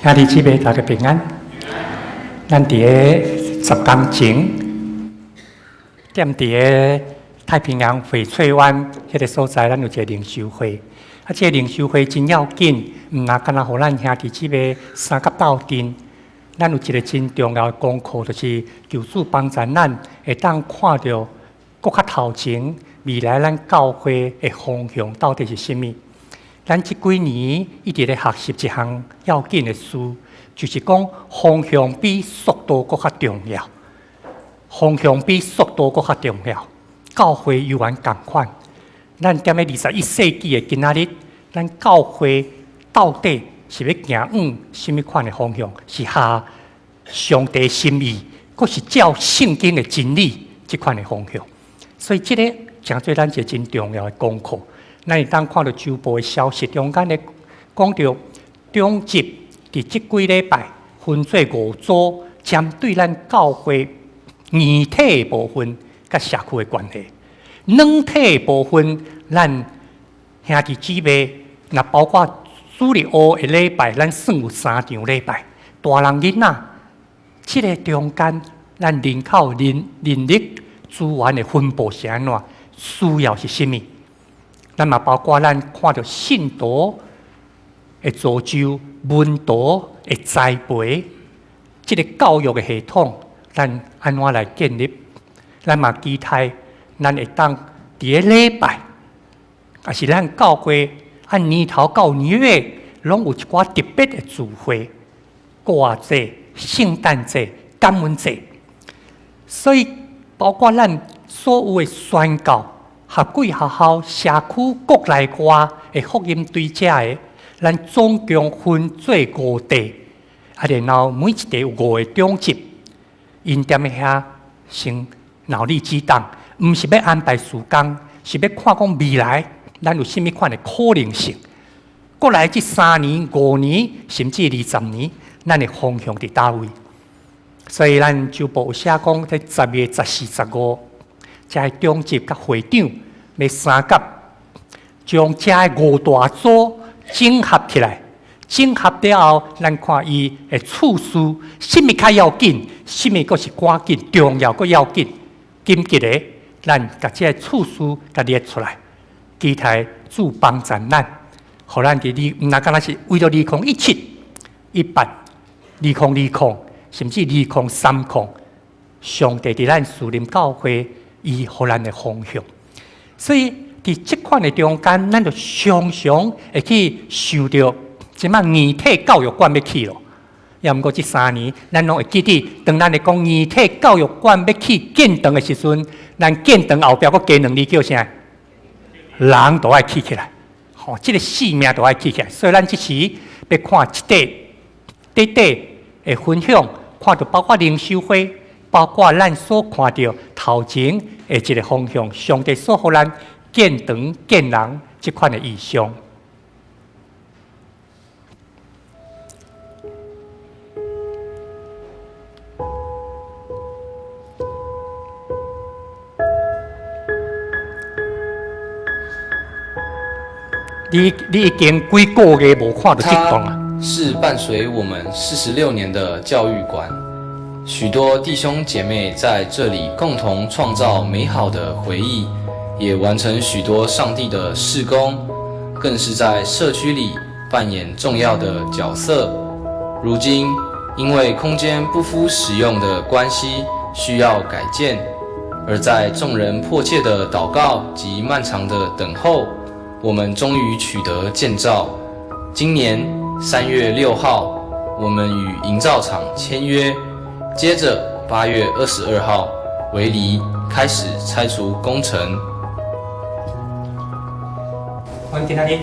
兄弟姊妹，大家平安。咱伫个10天前，踮伫个太平洋翡翠湾迄个所在，咱有一个灵修会。这个灵修会真要紧，毋若干那互咱兄弟姊妹三甲斗阵。咱有一个真重要的功课，就是求主帮助咱会当看到搁较头前未来咱教会的方向到底是甚物。咱这几年一直咧学习一项要紧的事，就是讲方向比速度搁较重要。方向比速度搁较重要。教会犹原同款。咱踮咧21世纪的今仔日，咱教会到底是要行往什么款的方向？是下上帝心意，搁是照圣经的真理这款的方向。所以，这个诚做咱一个真重要的功课。咱会当看到周报的消息，中间咧讲到中集伫即几礼拜分做5组，针对咱教会硬体的部分甲社区的关系。软体的部分，咱兄弟姊妹，若包括主日学的礼拜，咱算有3场礼拜。大人囡仔，即个中间，咱人口、人力、资源的分布是安怎？需要是甚物？咱嘛包括咱看到信徒的造就、文徒的栽培，即个教育的系统，咱安怎来建立？咱嘛期待咱会当伫个礼拜，也是咱教会按年头到年尾，拢有一寡特别的聚会、歌节、圣诞节、感恩节，所以包括咱所有的宣教。合贵学校、社区国内外的福音对者的，咱总共分做5地，然后每一地有5个中级，因踮遐先脑力激荡，毋是要安排时间，是要看讲未来咱有甚物款的可能性。过来这3年、5年，甚至20年，咱的方向伫倒位？所以咱周报有写讲，在10月14、15。这中级甲会长要三甲，将这5大组整合起来，整合了后，咱看伊的次序，什么较要紧，什么阁是赶紧、重要阁要紧。紧急的，咱甲这次序甲列出来，期待主帮助咱，互咱伫毋若敢若是为了2017、18、2020，甚至2030，上帝伫咱属灵教会。伊互咱的方向，所以伫即款的中间，咱就常常会去受到即摆硬体教育馆要去咯。也毋过即3年，咱拢会记得，当咱咧讲硬体教育馆要去建堂的时阵，咱建堂后壁佫加2字叫啥？人都爱起起来，吼、即个性命都爱起起来。所以咱即时要看一块的分享，看到包括灵修会。包括咱所看到头前的一个方向，上帝所互咱建堂建人这款的意象。你已经几个月无看到这段啊？是伴随我们46年的教育馆。许多弟兄姐妹在这里共同创造美好的回忆，也完成许多上帝的事工，更是在社区里扮演重要的角色。如今，因为空间不敷使用的关系，需要改建，而在众人迫切的祷告及漫长的等候，我们终于取得建造。今年3月6号，我们与营造厂签约。接着8月22号，围篱开始拆除工程。阮今仔日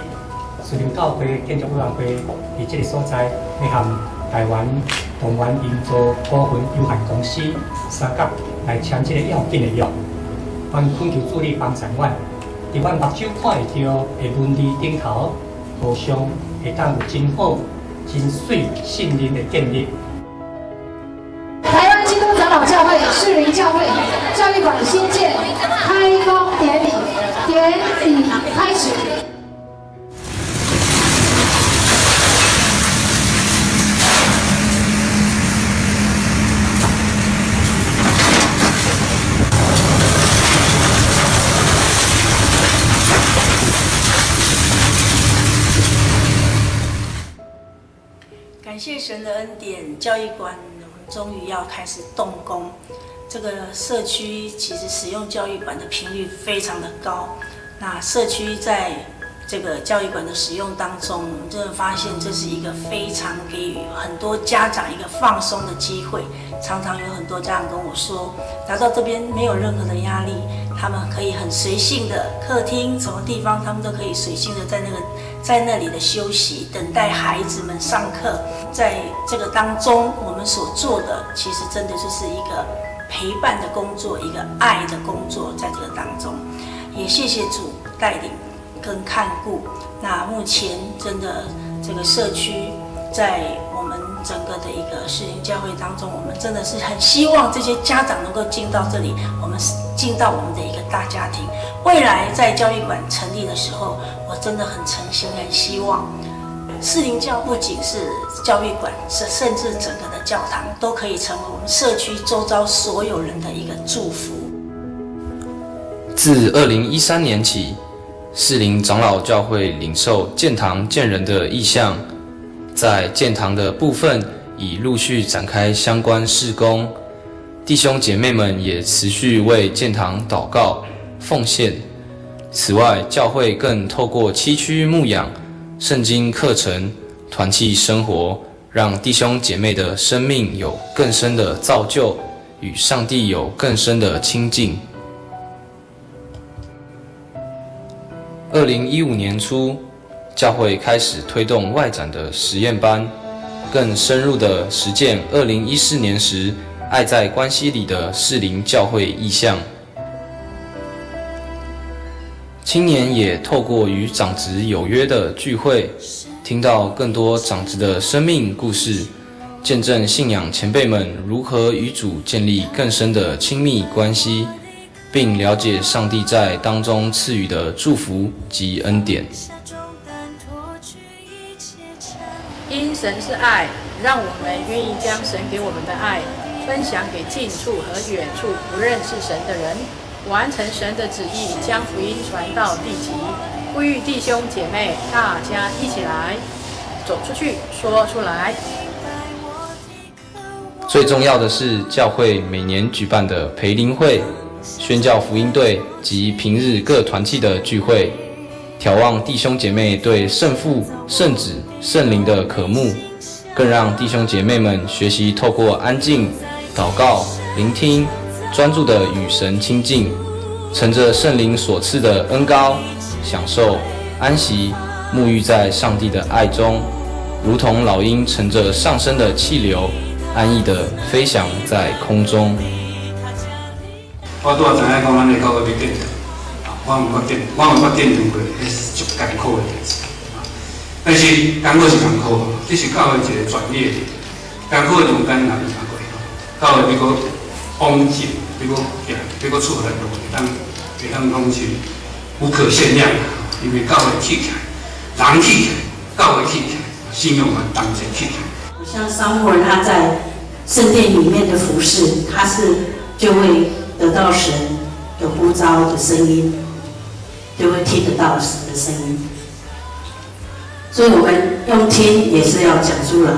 属灵教会建筑委员会伫这个所在，要和台湾同源营造股份有限公司三甲来签这个要紧的约。阮恳求助力帮助阮，伫阮目睭看会到的文字顶头，互相会当有真好、真水信任的建立。长老教会士林教会教育馆新建开工典礼开始。感谢神的恩典，教育馆我们终于要开始动工。这个社区其实使用教育馆的频率非常的高。那社区在这个教育馆的使用当中，我们真的发现这是一个非常给予很多家长一个放松的机会。常常有很多家长跟我说，来到这边没有任何的压力，他们可以很随性的客厅什么地方，他们都可以随性的在那里的休息，等待孩子们上课。在这个当中，我们所做的其实真的就是一个陪伴的工作，一个爱的工作，在这个当中，也谢谢主带领跟看顾。那目前真的这个社区在我们整个的一个士林教会当中，我们真的是很希望这些家长能够进到这里，我们进到我们的一个大家庭。未来在教育馆成立的时候，我真的很诚心很希望士林教不仅是教育馆，甚至整个的教堂都可以成为我们社区周遭所有人的一个祝福。自2013年起，士林长老教会领受建堂建人的意向，在建堂的部分已陆续展开相关事工，弟兄姐妹们也持续为建堂祷告奉献。此外，教会更透过7区牧养、圣经课程、团契生活，让弟兄姐妹的生命有更深的造就，与上帝有更深的亲近。2015年初，教会开始推动外展的实验班，更深入的实践2014年时爱在关系里的士林教会意向。青年也透过与长职有约的聚会，听到更多长职的生命故事，见证信仰前辈们如何与主建立更深的亲密关系，并了解上帝在当中赐予的祝福及恩典。因神是爱，让我们愿意将神给我们的爱分享给近处和远处不认识神的人，完成神的旨意，将福音传到地极。呼吁弟兄姐妹，大家一起来走出去，说出来。最重要的是，教会每年举办的培灵会、宣教福音队及平日各团契的聚会，眺望弟兄姐妹对圣父、圣子、圣灵的渴慕，更让弟兄姐妹们学习透过安静、祷告、聆听，专注地与神亲近，乘着圣灵所赐的恩膏，享受安息，沐浴在上帝的爱中，如同老鹰乘着上升的气流，安逸地飞翔在空中。我拄仔知影讲，咱的教会要建堂，我毋捌建堂过，迄是足艰苦的代志。但是艰苦是艰苦，这是教会一个专业，艰苦的中间也遇过。教会要搁往前，要搁行，要搁出来路，会当讲是无可限量。因为教会起起来，人起起来，教会起起来，信仰嘛同齐起起来。像撒母耳他在圣殿里面的服侍，他就会得到神的呼召的声音，就会听得到神的声音。所以我们用听也是要讲出来，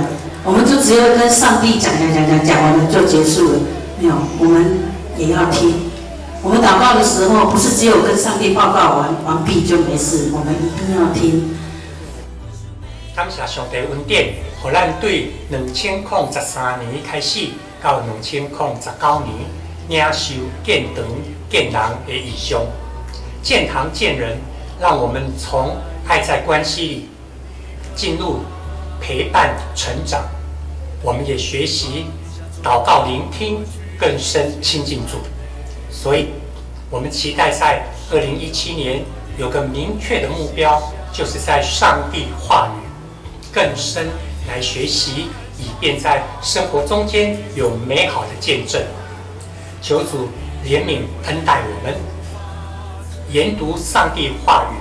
我们就只有跟上帝讲完了就结束了，没有，我们也要听。我们祷告的时候，不是只有跟上帝报告完毕就没事，我们一定要听。感谢上帝恩典，让咱对2013年开始到2019年领受建堂建人的意向，建堂建人，让我们从爱在关系里进入陪伴成长。我们也学习祷告聆听，更深亲近主。所以，我们期待在2017年有个明确的目标，就是在上帝话语更深来学习，以便在生活中间有美好的见证。求主怜悯恩待我们，研读上帝话语，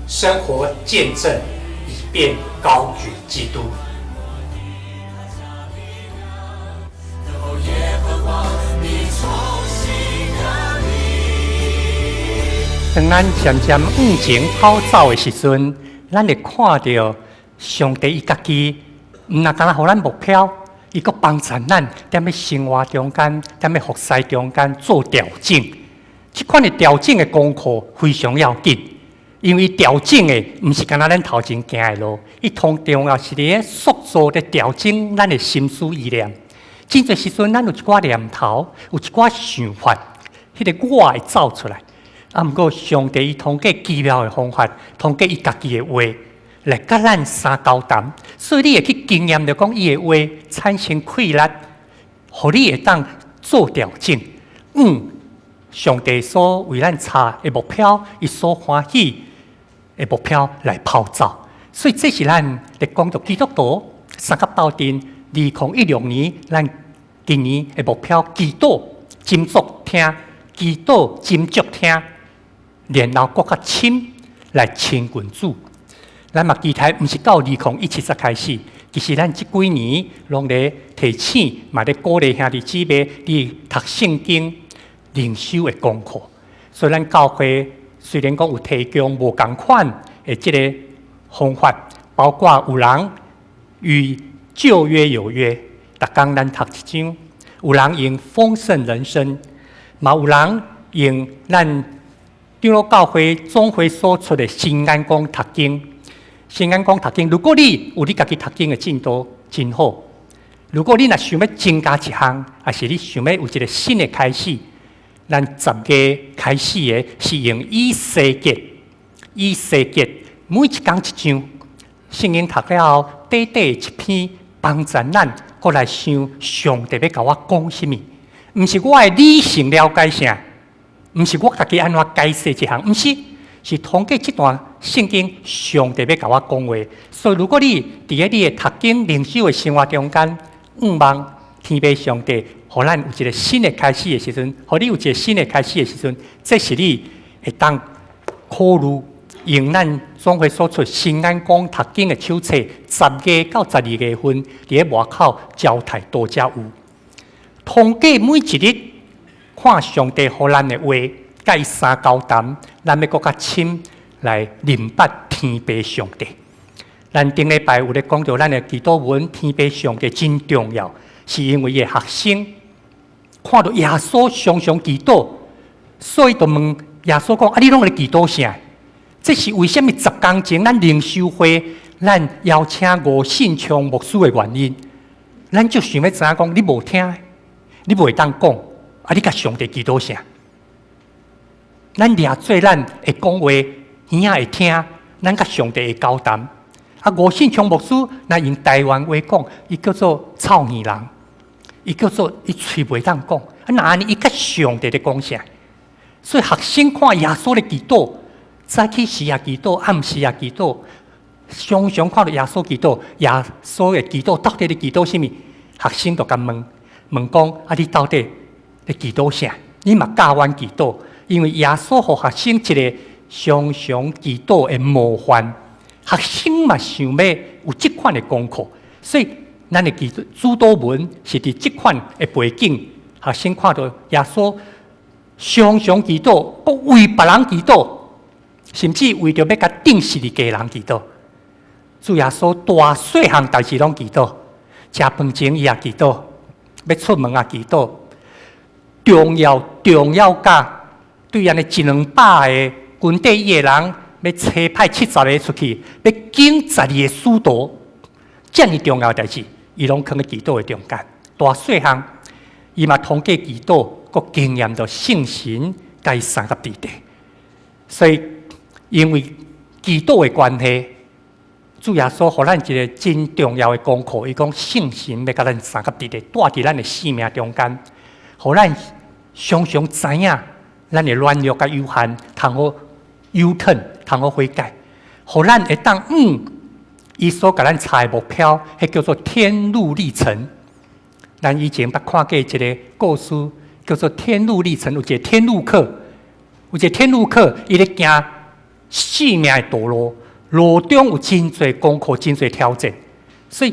生活见证，以便高举基督。当咱渐渐往前跑走的时阵，咱会看到上帝伊家己毋若干那互咱目标，伊阁帮助咱踮咧生活中间、踮咧服侍中间做调整。即款的调整的功课非常要紧，因为调整的毋是干那咱头前行的路，伊同重要是咧塑造咧调整咱的心思意念。真侪时阵，咱有一寡念头，有一寡想法，迄个我会走出来。啊，毋过上帝伊通过奇妙的方法，通过伊家己的话来甲咱相交谈，所以你会去经验着讲伊的话产生快力，互你会当做调整。上帝所为咱查的目标，伊所欢喜的目标来跑走。所以这是咱来讲到基督徒三甲斗阵2016年，咱今年的目标，祈祷斟酌听，祈祷斟酌听，然后更较深来亲近主。咱嘛期待，毋是到2017才开始，其实咱这几年拢咧提醒，嘛咧鼓励兄弟姊妹伫读圣经、灵修的功课。所以咱教会虽然讲有提供无同款的即个方法，包括有人与旧约有约，逐工咱读一章；有人用丰盛人生，嘛有人用咱长老教会总会所出的新眼光读经。新眼光读经，如果你有你家己读经的进度，真好。如果你若想要增加一项，还是你想要有一个新的开始，咱10月开始的是用以西结，每一讲一章，圣经读了后，短一篇，帮助咱过来想上帝要甲我讲什么，毋是我的理性了解啥，毋是我家己安怎解释一项，毋是。是通过这段圣经，上帝要甲我讲话。所以，如果你伫咧你的读经、灵修的生活中间，望天父上帝，互咱有一个新的开始的时阵，互你有一个新的开始的时阵，这是你会当考虑用咱总会所出新眼光读经的手册，10月到12月份，伫咧外口交代多遮有。通过每一日看上帝互咱的话。甲伊相交谈，咱要更较深来明白天父上帝。咱顶礼拜有咧讲到咱的祈祷文，天父上帝真重要，是因为伊学生看到耶稣常常祈祷，所以就问耶稣讲：啊，你拢咧祈祷啥？这是为什么10天前咱灵修会，咱邀请吴信昌牧师的原因？咱就想要知影讲，你无听，你袂当讲，啊，你甲上帝祈祷啥？咱掠做咱会讲话，耳仔会听，咱甲上帝会交谈。啊，吴信昌牧师若用台湾话讲，伊叫做臭耳人，伊叫做伊喙袂当讲。啊，那安尼伊甲上帝咧讲啥？所以学生看耶稣咧祈祷，早起时也祈祷，暗时也祈祷，常常看到耶稣祈祷，耶稣的祈祷到底咧祈祷什么？学生就甲问讲：啊，你到底咧祈祷啥？你嘛教阮祈祷。因为耶稣互学生一个常常祈祷的模范，学生嘛想要有这款的功课，所以咱的主导文是伫这款的背景，学生看到耶稣常常祈祷，佮为别人祈祷，甚至为着要甲定死的家人祈祷。主耶稣大细项代志拢祈祷，食饭前伊也祈祷，要出门也祈祷，重要甲。对安尼100-200个军队的人，要差派70个出去，要警12个使徒，这么重要的代志，伊拢放在祈祷的中间。大细项，伊嘛通过祈祷，佮经验到圣神甲伊三个地地。所以，因为祈祷的关系，主耶稣互咱一个真重要的功课，伊讲圣神要甲咱三个地地，带伫咱的生命中间，互咱常常知影。咱的软弱甲有限，通好U-turn，通好悔改，互咱会当伊所甲咱查的目标，迄叫做天路历程。咱以前捌看过一个故事，叫做天路历程，有一个天路客，伊咧行生命的道路，路中有真侪功课，真侪挑战，所以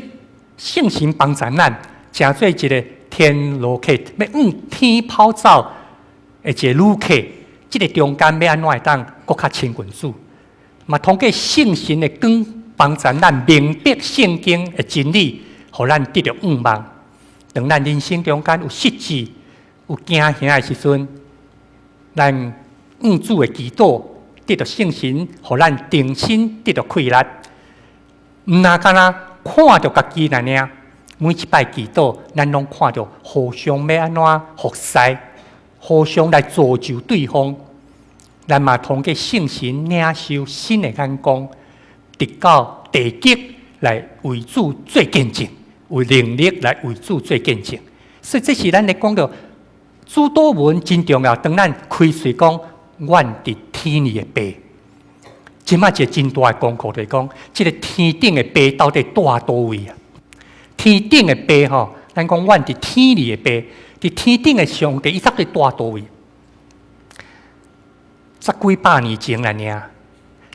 圣神帮助咱，诚做一个天路客，要天跑走。一个旅客，这个中间要安怎会当更较亲近主？嘛，通过圣神的光帮助咱明白圣经的真理，互咱得到愿望。当咱人生中间有失志、有惊吓的时阵，咱愿主的祈祷得到圣神，互咱定心得到快乐。毋那干那看到家己那尔，每一摆祈祷，咱拢看到互相要安怎服侍，互相来造就对方。咱嘛通过圣神领受新的眼光，直到地极来为主做见证，有能力来为主做见证。所以这是咱咧讲到主祷文真重要。当咱开嘴讲，阮伫天里的爸，即摆一个真大的功课就是讲，这个天顶的爸到底大多位啊？天顶的爸吼，咱讲阮伫天里的爸，伫天顶的上帝，伊到底大多位？十几百年前啦，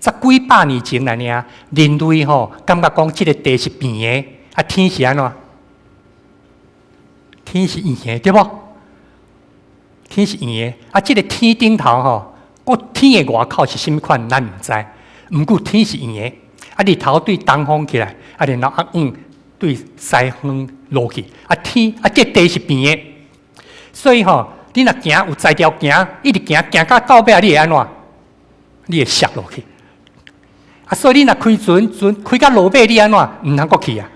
十几百年前啦，人类吼感觉讲这个地是平的，啊天是安怎？天是圆的，对不？天是圆的，啊这个天顶头吼，个天的外口是甚物款，咱毋知。毋过天是圆的，啊日头对东方起来，啊然后对西方落去，啊天啊这地是平的，所以吼。你若行有才调行，一直行到到尾，你会安怎？你会摔落去。啊，所以你若开船开到落尾，你安怎？毋通过去啊！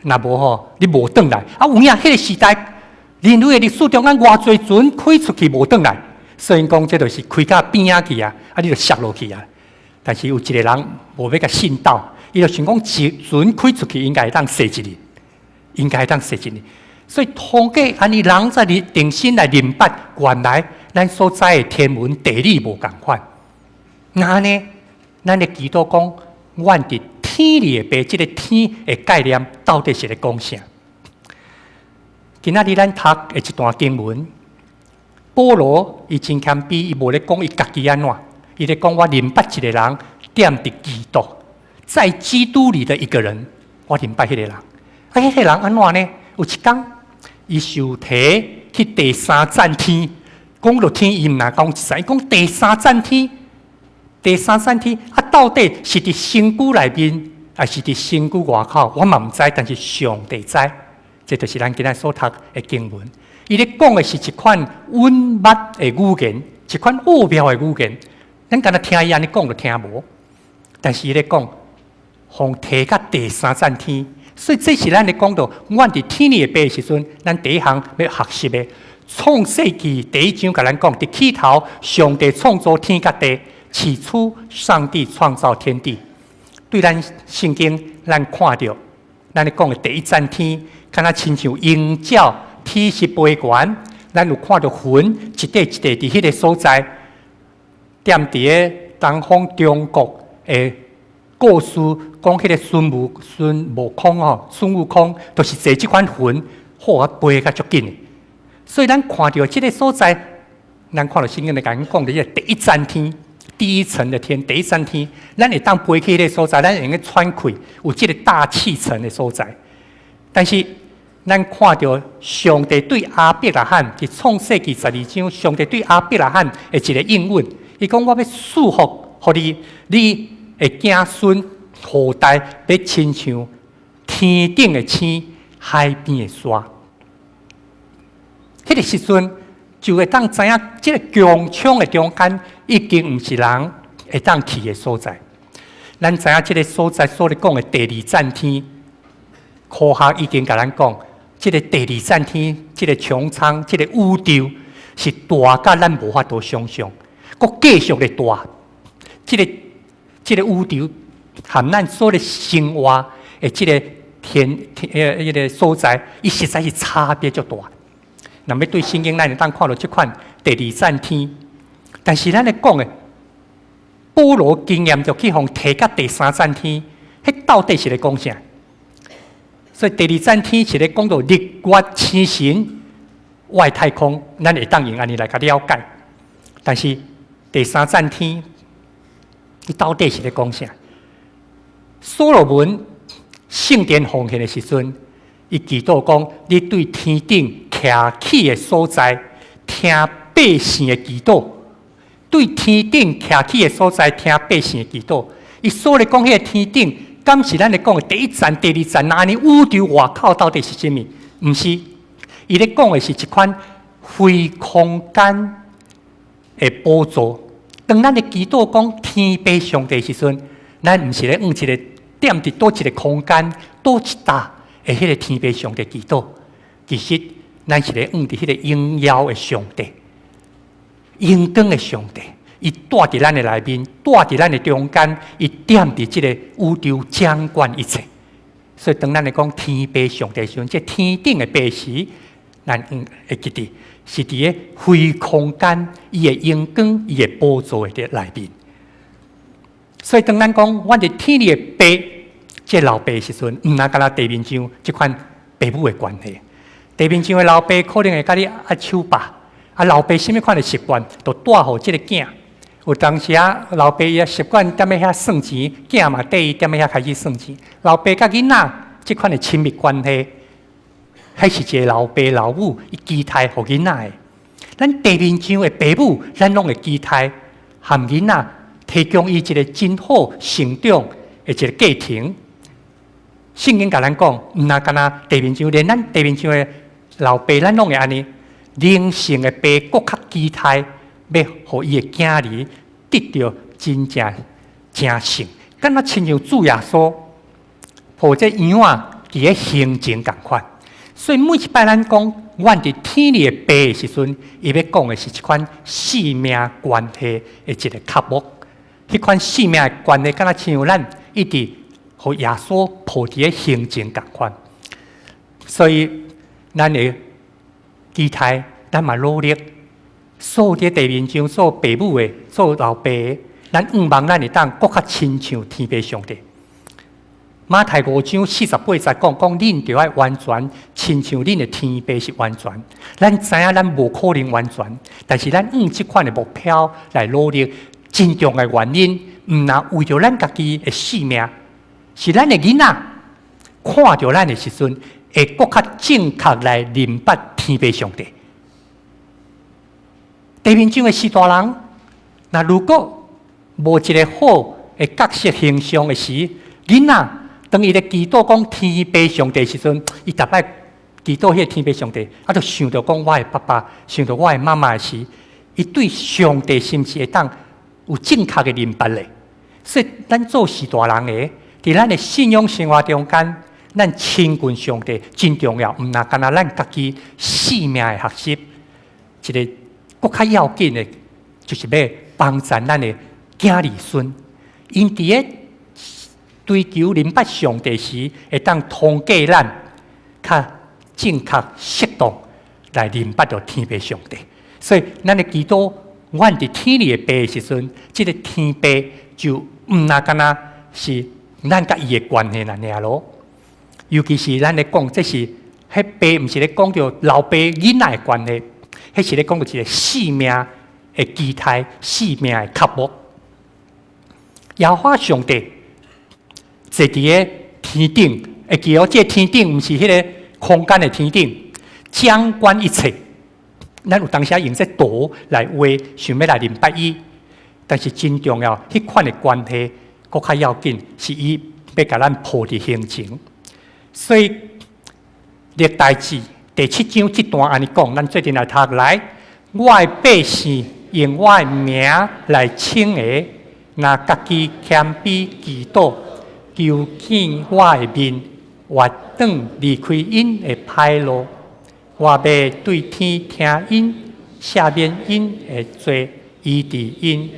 若无吼，你无转来。啊，有影迄个时代，人类的历史中间偌侪船开出去无转来，所以讲这就是开到边仔去啊！啊，你就摔落去啊！但是有一个人无要甲信道，伊就想讲船开出去应该会当死一日，应该会当死一日。所以，通过安尼人在定心来明白，原来咱所知的天文地理无共款。那呢，咱的祈祷讲，阮伫天里的爸，这个天的概念到底是咧讲啥？今仔日咱读的一段经文，保罗伊真谦卑，伊无咧讲伊家己安怎，伊咧讲我明白一个人踮伫基督，在基督里的一个人，我明白迄个人。啊，迄个人安怎呢？有一天。伊受提去第三站天，讲到天，伊毋若讲一世，伊讲第三站天，第三站天啊，到底是伫身躯内面，还是伫身躯外口？我嘛毋知，但是上帝知。这就是咱今仔所读的经文。伊咧讲的是一款稳密的语言，一款奥妙的语言。咱敢若听伊安尼讲就听无，但是伊咧讲，互提到第三站天。所以这是咱咧讲到，阮伫天里的爸的时阵，咱第一项要学习的。创世纪第一章甲咱讲，伫起头，上帝创造天甲地，起初上帝创造天地。对咱圣经，咱看到，咱咧讲的第一站天，敢若亲像鹰鸟体是飞悬，咱有看到云一块一块伫迄个所在，踮伫个东方中国的故事。讲迄个孙悟空吼，孙悟空都是坐即款云，好啊飞甲足紧的。所以咱看到即个所在，咱看到圣经咧讲的迄个第一站天，第一层的天，第一站天，咱会当飞去迄个所在，咱会用喘气，有即个大气层的所在。但是咱看到上帝对亚伯拉罕伫创世纪12章，上帝对亚伯拉罕的一个应允，伊讲我要祝福，互你的子孙。后代要亲像天顶的星，海边的沙。迄个时阵就会当知影，即个强抢的中间已经毋是人会当去的所在。咱知影即个所在所咧讲的第二站天，科学已经甲咱讲，即个第二站天，即个穹苍，即个宇宙是大甲咱无法度想象，佫继续咧大。即个宇宙。含咱所咧生活的即个迄个所在，伊实在是差别足大。那么对圣经咱会当看到即款第二站天，但是咱咧讲的保罗经验就去互提到第三站天，迄到底是咧讲啥？所以第二站天是咧讲到日月星辰、外太空，咱会当用安尼来甲了解。但是第三站天，伊到底是咧讲啥？所罗门圣殿奉献的时阵，伊祈祷讲：你对天顶徛起的所在，听百姓的祈祷；对天顶徛起的所在，听百姓的祈祷。伊所咧讲迄个天顶，敢是咱咧讲的第一站、第二站？那呢宇宙外口到底是什么？毋是，伊咧讲的是一款非空间的宝座。当咱的基督讲天父上帝时阵，咱毋是咧用一个点伫多一个空间、多一搭的迄个天父上帝基督，其实咱是咧用伫迄个荣耀的上帝、荣光的上帝。伊住伫咱的内面，住伫咱的中间，伊点伫即个宇宙掌管一切。所以当咱来讲天父上帝时阵，即天顶的爸时，咱会记得是伫个非空间，伊的荣光、伊的宝座的内面。所以当咱讲阮伫天里的爸，即老爸时阵，毋那敢若地面上即款爸母的关系。地面上的老爸可能会甲你手把，老爸什么款的习惯，就带互即个囝。有当时老爸也习惯踮咧遐算钱，囝嘛缀伊踮咧遐开始算钱。老爸甲囡仔即款的亲密关系，迄是一个老爸老母伊期待互囡仔的。咱地面上的爸母，咱拢会期待含囡仔提供伊一个真好成长的一个过程。圣经甲咱讲，毋那敢若地面上，连咱地面上的老爸，咱拢会安尼。灵性的爸，更较期待。要互伊的囝儿得到真正正性，敢若亲像主耶稣，或者羊伫咧行前共款。所以每一摆咱讲，阮伫天里的爸的时阵，伊要讲的是一款性命关系的一个刻目。迄款性命的关系，敢若亲像咱一直互耶稣抱伫咧行前共款。所以咱会期待，咱嘛努力。所有伫地面上做爸母的、做老爸的，咱望咱会当更较亲像天父上帝。马太5章48节讲，恁就要完全亲像恁的天父是完全。咱知影咱无可能完全，但是咱用即款的目标来努力，真重的原因，毋那为着咱家己的性命，是咱的囡仔看着咱的时阵，会更较正确来认捌天父上帝。地面上的士大人，那如果无一个好的角色形象的时，囡仔当伊咧祈祷讲天父上帝时阵，伊逐摆祈祷迄个天父上帝，就想到讲我的爸爸，想到我的妈妈时，伊对上帝是毋是会当有正确的认捌咧？所以咱做士大人的，伫咱的信仰生活中间，咱亲近上帝真重要，毋那干那咱家己性命的学习，一个。更较要紧的，就是要帮助咱的囝儿孙，因伫咧追求明白上帝时，会当通过咱较正确适当来明白到天父上帝。所以，咱的祈祷，阮伫天里的爸的时阵，即个天父就毋那干那是咱甲伊的关系那尔咯。尤其是咱咧讲，这是迄爸，毋是咧讲着老爸囡仔的关系。迄是咧讲到一个性命的期待，性命的刻目。耶和华上帝坐伫个天顶，会记哦，这天顶毋是迄个空间的天顶，掌管一切。咱有当时用这道来话，想要来明白伊，但是真重要，迄款的关系，更较要紧，是伊要甲咱抱伫行前。所以历代志。第7章这段安尼讲，咱最近来读来，我的百姓用我的名来称的，若家己谦卑祈祷，求见我的面，我转离开因的歹路，我要对天听因，赦免因的罪，医治因。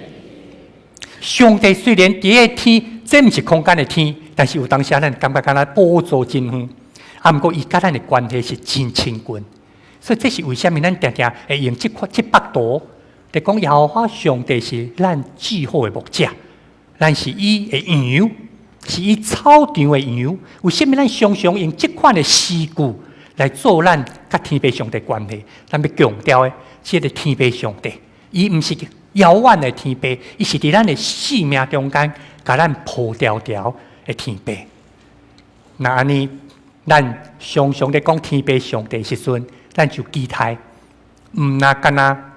上帝虽然伫个天，这毋是空间的天，但是有当时咱感觉敢若宝座真远。毋过，伊甲咱的关系是真亲近，所以这是为什么咱常常会用这幅图来讲，耶和华上帝是咱最好的牧者，咱是伊的羊，是伊草场的羊。为什么咱常常用这款的诗句来做咱甲天父上帝关系？咱要强调的，这个天父上帝，伊毋是遥远的天父，伊是伫咱的生命中间，甲咱抱条条的天父。那安尼。咱常常咧讲天父上帝时阵，咱就期待，毋那干那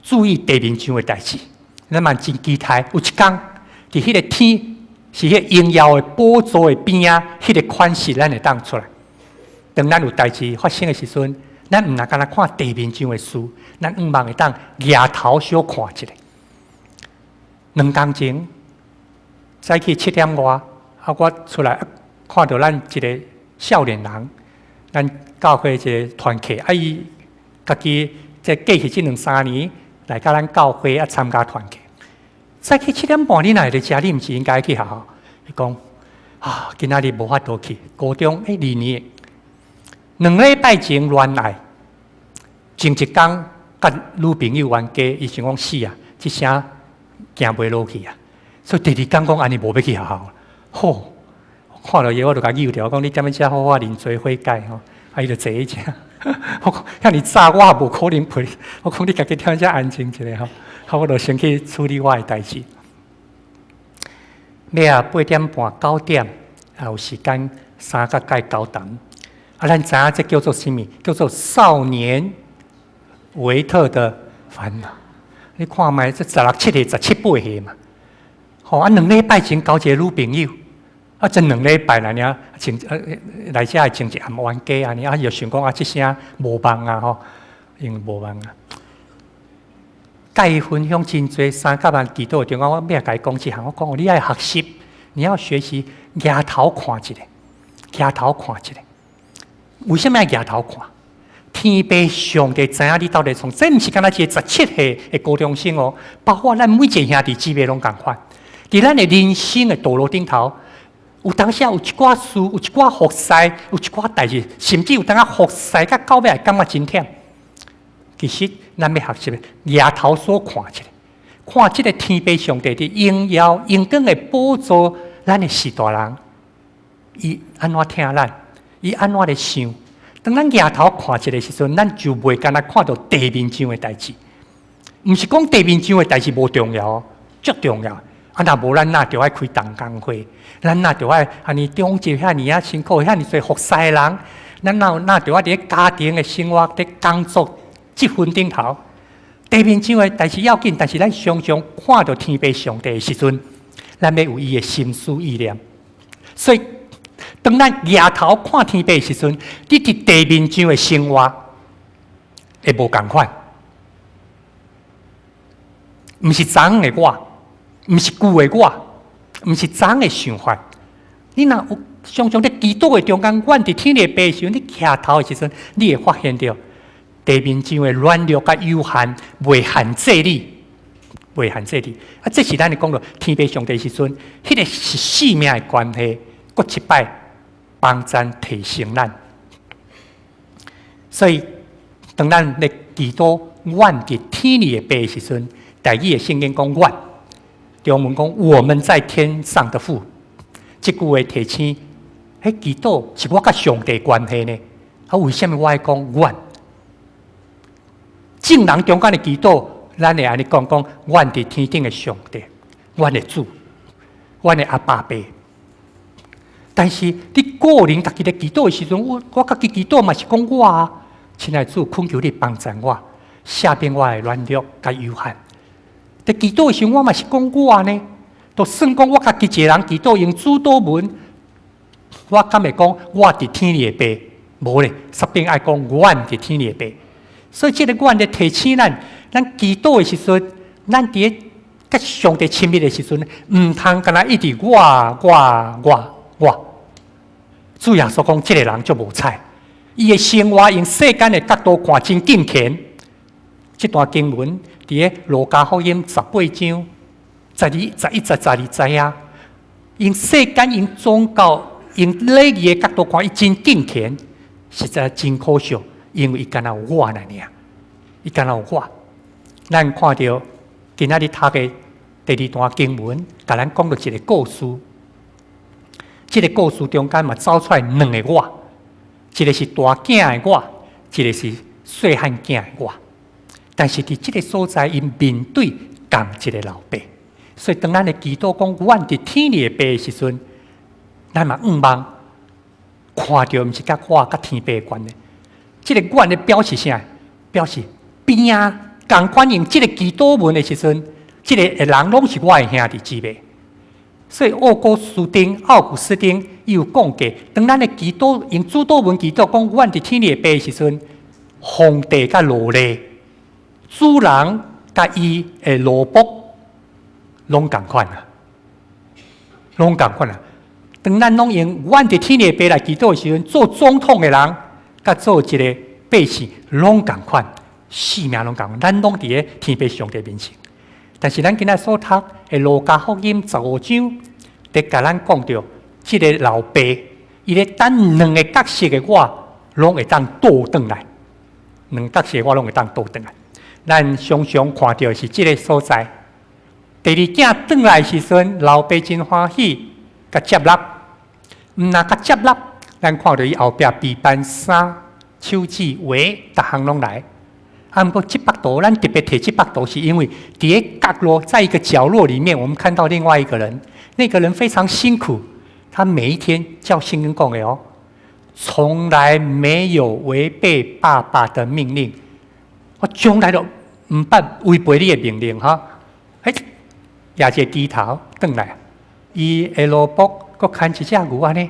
注意地面上的代志。咱嘛真期待有一天，伫迄个天是迄应要的宝座的边啊，迄个款式咱会当出来。当咱有代志发生的时阵，咱毋若干那看地面上的事，咱毋茫会当抬头小看一下。2工前，早起7点外，我出来看到咱一个少年人，咱教会一个团契，伊家己在过去这2-3年来甲咱教会参加团契。早起7点半，你哪会在家？你毋是应该去学校？伊讲今仔日无法度去，高中2年，2礼拜前恋爱，前一天甲女朋友冤家，伊想讲死啊，这声行袂落去啊，所以第2天讲安尼无要去学校。吼，看到伊我就甲拗掉，讲你踮咧遮好好啉做火解吼，伊就坐一下。我讲遐尼早，我也无可能陪。我讲你家己踮遮安静一下吼，我就先去处理我的代志。尾啊8点半9点，还有时间3到9点。咱知影这叫做什么？叫做少年维特的烦恼。你看卖，这16、17岁、17、18岁嘛。2礼拜前交一个女朋友，这2礼拜来呢，来遮会前一暗冤家安尼，又想讲这声无望啊因为无望啊。甲伊分享真多3到万祈祷中间，我甲伊讲一项，我讲你要学习，你要学习抬头看一下，抬头看一下。为什么要抬头看？天父上帝知影你到底从，这毋是敢若一个17岁的高中生包括咱每一个兄弟姊妹拢共款。伫咱的人生的道路顶头，有当时有一寡事，有一寡服侍，有一寡代志，甚至有当服侍甲到尾感觉真忝。其实咱要学习抬头所看一下，看这个天父上帝的荣耀、荣光的宝座，咱的是大人，伊安怎听咱？伊安怎咧想？当咱抬头看一个时阵，咱就袂干那看到地面上的代志。毋是讲地面上的代志无重要，足重要。若无咱哪着爱开同工会，咱哪着爱安尼中职遐尼辛苦，遐尼侪服侍的人，咱哪着爱伫家庭的生活、伫工作积分顶头。地面上的代志要紧，但是咱常常看到天父上帝的时阵，咱要有伊的心思意念。所以，当咱抬头看天父的时阵，你伫地面上的生活会无共款，毋是昨昏的我。毋是旧的我，毋是昨的想法。你若有常常伫祈祷的中间，阮伫天的背时，你抬头的时阵，你会发现到地面上的软弱甲有限，袂限制你，袂限制你。这是咱讲到天父上帝时阵，迄个是生命的关系，搁一摆帮咱提升咱。所以，当咱咧祈祷，阮伫天里的背时阵，第2个圣经讲阮。中文讲我们在天上的父，这句话提醒，迄祈祷是我甲上帝关系呢？为什么我爱讲阮？正人中间的祈祷，咱会安尼讲，阮伫天顶的上帝，阮的主，阮的阿爸爸。但是你个人家己的祈祷的时阵，我家己祈祷嘛是讲我啊，亲爱的主，恳求你帮助我，赦免我的软弱甲有限。在祈祷的时候，我嘛是讲我呢，就算讲我家己一个人祈祷用主祷文，我敢会讲我伫天里的爸，无咧，煞变爱讲阮伫天里的爸。所以，这个阮咧提醒咱祈祷的时阵，咱伫甲上帝亲密的时阵，毋通干那一直我。主耶稣讲，这个人就无彩，伊的生活用世间的角度看真敬虔。这段经文伫路加福音18章11、12节啊，用世间、用宗教、用礼仪的角度看，伊真敬虔，实在真可笑，因为伊干那有我尔，伊干那有我。咱看到今仔日读的第2段经文，甲咱讲到一个故事。这个故事中间嘛走出来2个我，一个是大囝的我，一个是细汉囝的我。但是伫这个所在，因面对同一个老爸，所以当咱的祈祷讲阮伫天里的爸的时阵，咱嘛毋茫看到毋是甲我甲天父的关系。这个阮的表示啥？表示边啊，共款用这个祈祷文的时阵，这个人拢是我的兄弟姊妹。所以奥古斯丁伊有讲过，当咱的祈祷用主祷文祈祷讲，阮伫天里的爸的时阵，皇帝甲罗勒，主人甲伊的奴仆，拢共款啊，拢共款啊。当咱拢用阮伫天里的爸来祈祷的时阵，做总统的人，甲做一个百姓，拢共款，性命拢共款，咱拢伫咧天父上帝面前。但是咱今仔所读的《路加福音》15章，伫甲咱讲到，即个老爸，伊咧等两个角色的我，拢会当倒转来，两角色我拢会当倒转来。咱常常看到的是即个所在。第二囝转来的时阵，老爸真欢喜，甲接纳，毋若甲接纳，咱看到伊后壁备办衫、手指、鞋，逐项拢来。啊，不过这幅图，咱特别提这幅图，是因为伫个角落，在一个角落里面，我们看到另外一个人，那个人非常辛苦，他每一天叫圣经讲的哦，从来没有违背爸爸的命令，我从来都唔捌违背你的命令哈。哎，也是低头转来，伊的萝卜佮牵一只牛安尼，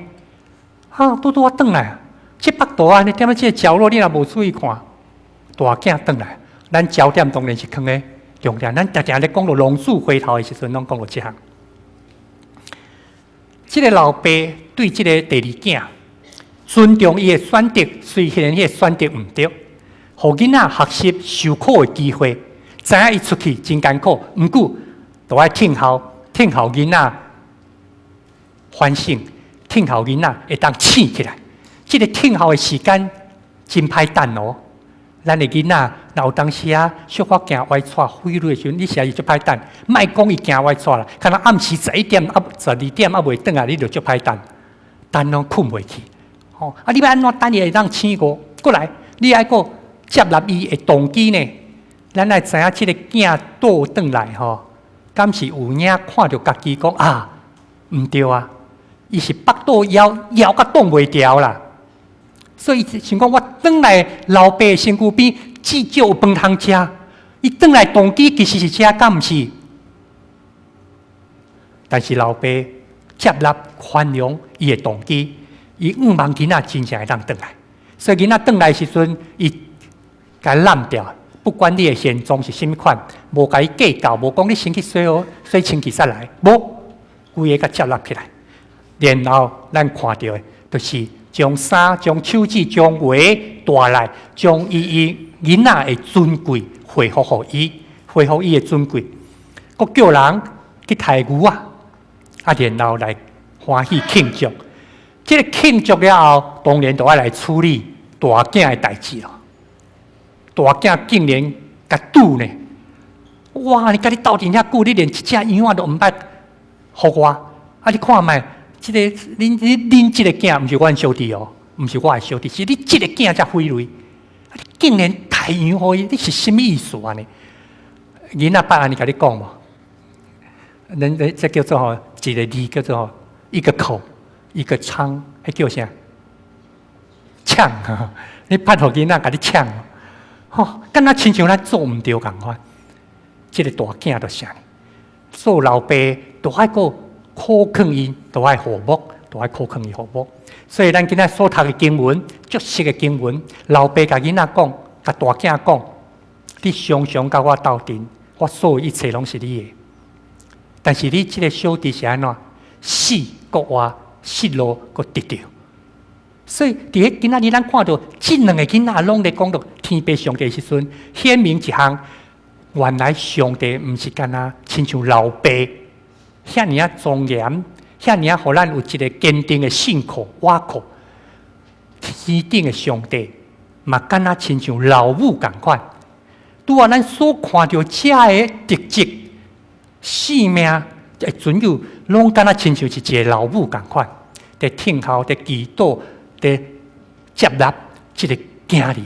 哈，拄拄啊转来，这幅图安尼踮咧这个角落，你若无注意看。大囝转来，咱焦点当然是放咧重点。咱常常咧讲到龙树回头的时阵，拢讲到这项。这个老爸对这个第二囝尊重伊的选择，虽然伊的选择唔对，互囡仔学习受苦的机会，知影伊出去真艰苦，毋过都爱听候囡仔反省，听候囡仔会当醒起来。这个听候的时间真歹等哦。咱的囡仔，有当时啊，小可行歪错、飞落的时阵，你实在足歹等。莫讲伊行歪错啦，可能暗时11点、12点啊，未转啊，你就足歹等，等拢困袂去。哦，啊，你要安怎等伊会当醒过？过来，你爱个接纳伊的动机呢？咱来知影即个囝倒转来吼，敢是有影看着家己讲啊，毋对啊，伊是腹肚枵甲挡袂牢啦。所以想讲，我转来老爸的身躯边，至少有饭通食。伊转来动机其实是这，敢毋是？但是老爸接纳宽容伊的动机，伊毋望囡仔真正会当转来。所以囡仔转来的时阵，伊甲揽掉，不管你的现状是甚物款，无甲伊计较，无讲你先去洗清气煞来，无规个甲接纳起来。然后咱看到的，就是将衫、将手指、将鞋带来，将伊囡仔的尊贵恢复互伊，恢复伊的尊贵。佮叫人去抬牛啊，然后来欢喜庆祝。这个庆祝了后，当然就要来处理大囝的代志咯。大囝竟然甲赌呢！哇！你甲你斗阵遐久，你连一只羊仔都毋捌互我，啊！你看卖。这个恁这个囝毋是阮小弟哦，毋是我的小弟，是你这个囝才毁类。你竟然太羊互伊，你是什么意思啊？呢？囡仔捌安尼甲你讲无？人这叫做吼一个字叫做一个口一个仓，迄叫啥？抢啊！你捌互囡仔甲你抢，吼，敢若亲像咱做毋对共款。这个大囝就啥？做老爸都爱个。苦劝伊，都爱和睦，都爱苦劝伊和睦。所以咱今仔所读的经文，足熟的经文，老爸甲囡仔讲，甲大囝讲，你常常甲我斗阵，我所有一切拢是你的。但是你这个小弟是安怎？死国活，失落国得着。所以伫个今仔日咱看到这两个囡仔拢在讲到天父上帝的时阵，显明一项，原来上帝毋是干那亲像老爸。遐尔啊庄严，遐尔啊，互咱有一个坚定的信靠倚靠。天顶的上帝，嘛敢若亲像老母共款。拄啊，咱所看到遮个特质、性命会存有，拢敢若亲像是一个老母共款，在听候、在祈祷、在接纳即个囝儿。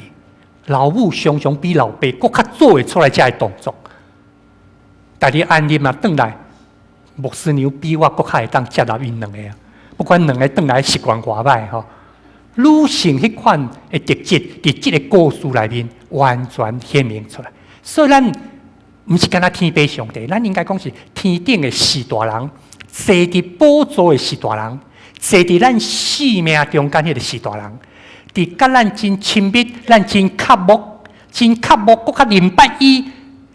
老母常常比老爸搁较做会出来遮个动作。但你安尼嘛转来。牧师娘比我搁较会当接纳因两个啊，不管两个转来习惯偌歹吼，女性迄款的特质，伫即个故事内面完全显明出来。所以咱毋是干那天父上帝，咱应该讲是天顶的四大人，坐伫宝座的是大人，坐伫咱生命中间迄个是大人，伫甲咱真亲密、咱真刻薄、更较明白伊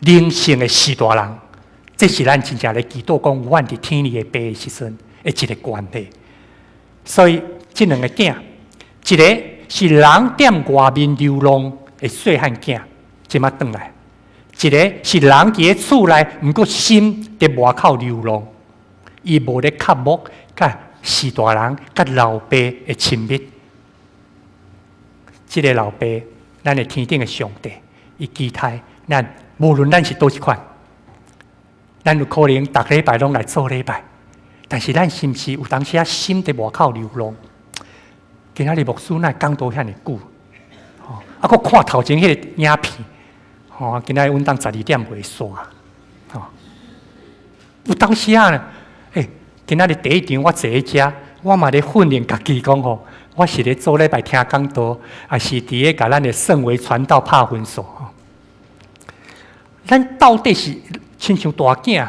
灵性的是大人。这是咱真正咧祈祷讲，有阮伫天里的爸的时阵的一个关系。所以，这两个囝，一个是人踮外面流浪的细汉囝，即马转来；一个是人伫厝内，毋过心伫外口流浪，伊无咧刻薄，甲是大人、甲老爸的亲密。这个老爸，咱的天顶的上帝，伊期待咱，无论咱是倒一款。咱有可能逐礼拜拢来做礼拜，但是咱是毋是有当时啊心伫外口流浪？今仔日牧师哪讲到遐尼久？啊，佫看头前迄个影片，今仔日阮当12点袂煞，有当时啊呢，今仔日第一场我坐喺遮，我嘛咧训练家己讲吼，我是咧做礼拜听讲道，还是伫咧甲咱的圣为传道拍分数？咱到底是？亲像大囝，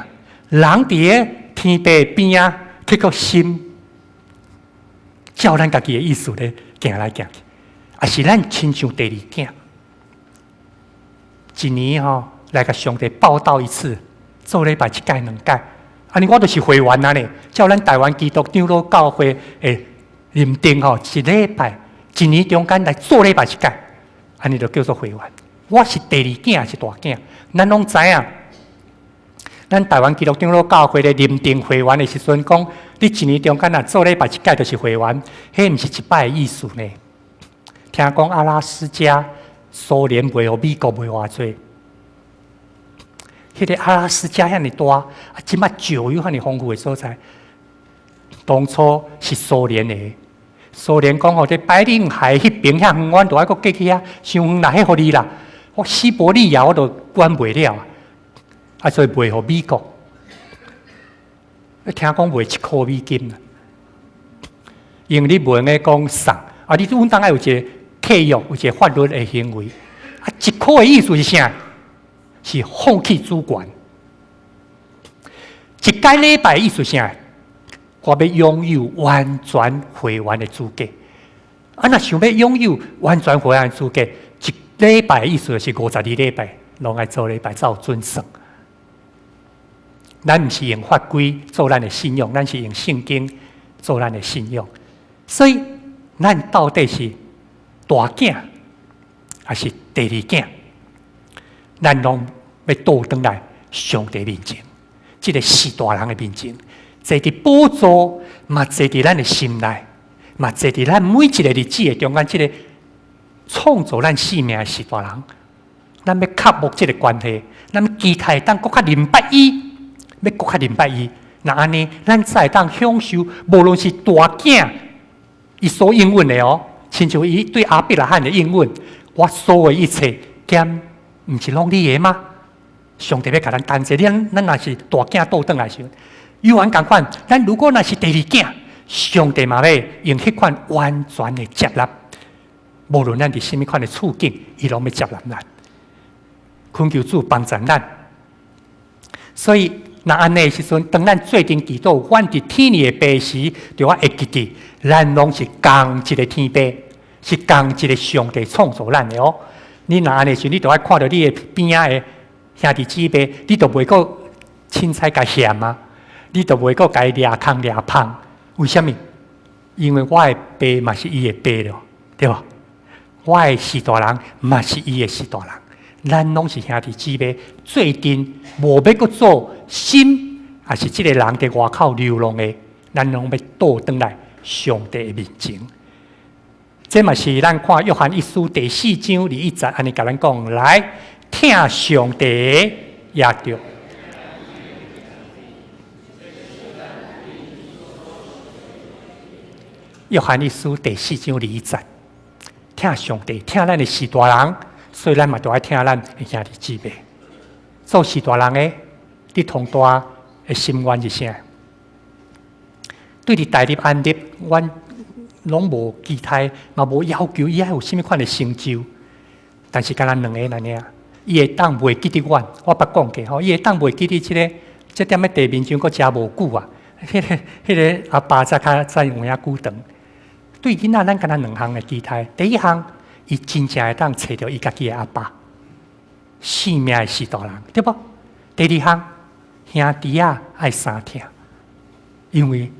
人伫咧天父边啊，结果心照咱家己的意思咧行来行去，也是咱亲像第二囝，一年来甲上帝报道一次，做礼拜一届两届，安尼我就是会员啊呢。照咱台湾基督长老教会诶认定一礼拜一年中间来做礼拜一届，安尼就叫做会员。我是第二囝，是大囝，咱拢知影。咱台湾基督长老教会咧认定会员的时阵，讲你一年中间做礼拜一届就是会员，迄毋是一摆的意思呢。听讲阿拉斯加、苏联卖互美国卖偌济，迄个阿拉斯加遐尼大，即摆石油遐尼丰富的所在，当初是苏联的。苏联讲这白令海迄边遐远，阮都爱阁过去遐，伤远啦，迄互你啦。我西伯利亚我都管袂了。所以卖互美国，听讲卖$1美，用你无用个讲送，你阮当爱有一个契约，有一个法律的行为。$1的意思是啥？是放弃主权。一届礼拜的意思是啥？我要拥有完全会员的资格。若想要拥有完全会员的资格，一礼拜的意思就是52礼拜，拢爱做礼拜才有准算。咱毋是用法规做咱的信用，咱是用圣经做咱的信用。所以，咱到底是大囝还是第二囝？咱拢要倒转来上帝面前，这个是大人的面前，坐伫宝座，嘛坐伫咱的心内，嘛坐伫咱每一个日子的中间，这个创造咱生命的是大人。咱要克服这个关系，咱期待当更较明白伊。要更较明白伊，那安尼，咱才会当享受，无论是大囝伊所应允的亲像伊对阿伯拉罕的应允，我所有一切，兼毋是拢你的吗？上帝要甲咱担责，咱若是大囝倒转来时，有完共款，咱如果若是第二囝，上帝嘛要用迄款完全的接纳，无论咱伫甚物款的处境，伊拢要接纳咱，恳求主帮助咱，所以。那安尼时阵，当咱做阵祈祷，阮伫天里的爸时，就我会记得，咱拢是同一个天爸，是同一个上帝创造咱的你若安尼时，你就爱看到你的边仔的兄弟姊妹，你就袂个凊彩甲嫌啊，你就袂个甲伊掠空掠胖。为什么？因为我的爸嘛是伊的爸了，对吧？我的是大人嘛是伊的是大人。咱拢是兄弟姊妹，最近无要阁做心，也是这个人伫外口流浪的，咱拢要倒转来上帝的面前。这嘛是咱看约翰一书第4章21节，安尼甲咱讲来，听上帝也着。约翰一书第4章21节，听上帝，听咱的是大人。所以咱嘛都爱听咱的兄弟姊妹，做是大人的，你同大的心愿是啥？对伫大立安立，阮拢无期待，嘛无要求伊爱有甚物款的成就。但是，敢若两个安尼啊，伊会当袂记得阮，我捌讲过吼，伊会当袂记得这点在地面上阁食无久啊，迄个阿爸才有影久长。对囡仔，咱敢若两项的期待。第一项，伊真正会当找到伊家己的阿爸，生命的是大人，对不？第二项，兄弟啊爱相听，因为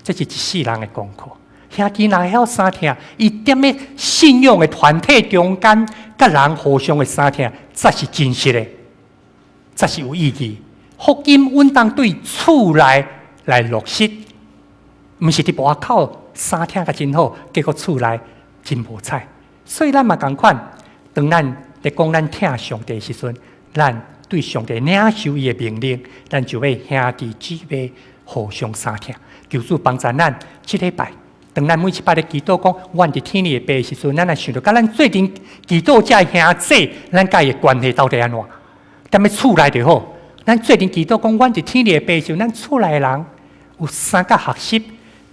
这是一世人的功课。兄弟若晓相听，伊踮咧信仰的团体中间，甲人互相的相听，才是真实的，才是有意义。福音稳当对厝内来落实，毋是伫外口相听甲真好，结果厝内真无彩。所以咱嘛共款，当咱咧讲咱听上帝的时阵，咱对上帝领受伊的命令，咱就要兄弟姊妹互相相听。求主帮助咱，即礼拜。当咱每一摆咧祈祷讲，阮伫天里的爸的时阵，咱来想到，甲咱最近祈祷这兄弟，咱甲伊的关系到底安怎？踮咧厝内就好。咱最近祈祷讲，阮伫天里的爸的时阵，咱厝内的人有三甲学习，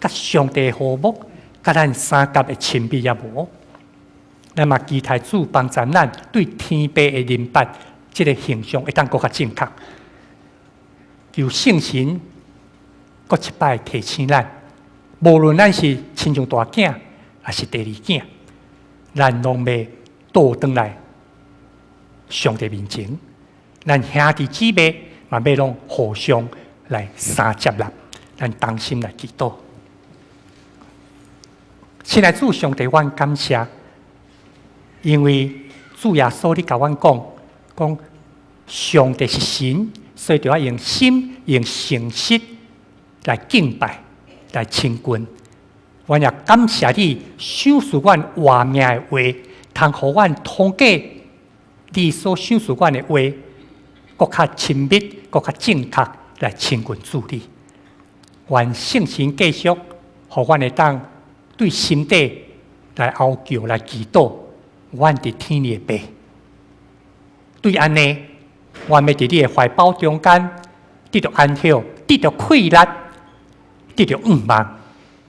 甲上帝的和睦，甲咱三甲的亲密也无。咱嘛期待主帮助咱对天父的认识，即个形象会当更较正确。求圣神，搁一摆提醒咱。无论咱是亲像大囝，还是第二囝，咱拢要倒转来上帝面前。咱兄弟姊妹嘛要拢互相来相接纳，咱同心来祈祷。亲爱的主上帝，阮感谢，因为主耶稣你甲阮讲上帝是神，所以就要用心、用诚实来敬拜。来亲近，阮也感谢你赏赐阮活命的话，通互阮通过你所赏赐阮的话，更较亲密、更较正确来亲近主你。愿圣神继续，互阮会当对心底来哀求、来祈祷，阮伫天里的爸。对安尼，阮要伫你的怀抱中间得到安息，得到快乐。得到盼望，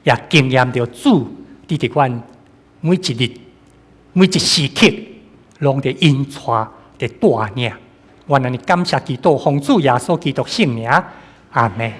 也经验到主伫伫阮每一日、每一时刻，拢伫引带、伫带领。愿安尼感谢基督，奉主耶稣基督圣名，阿门。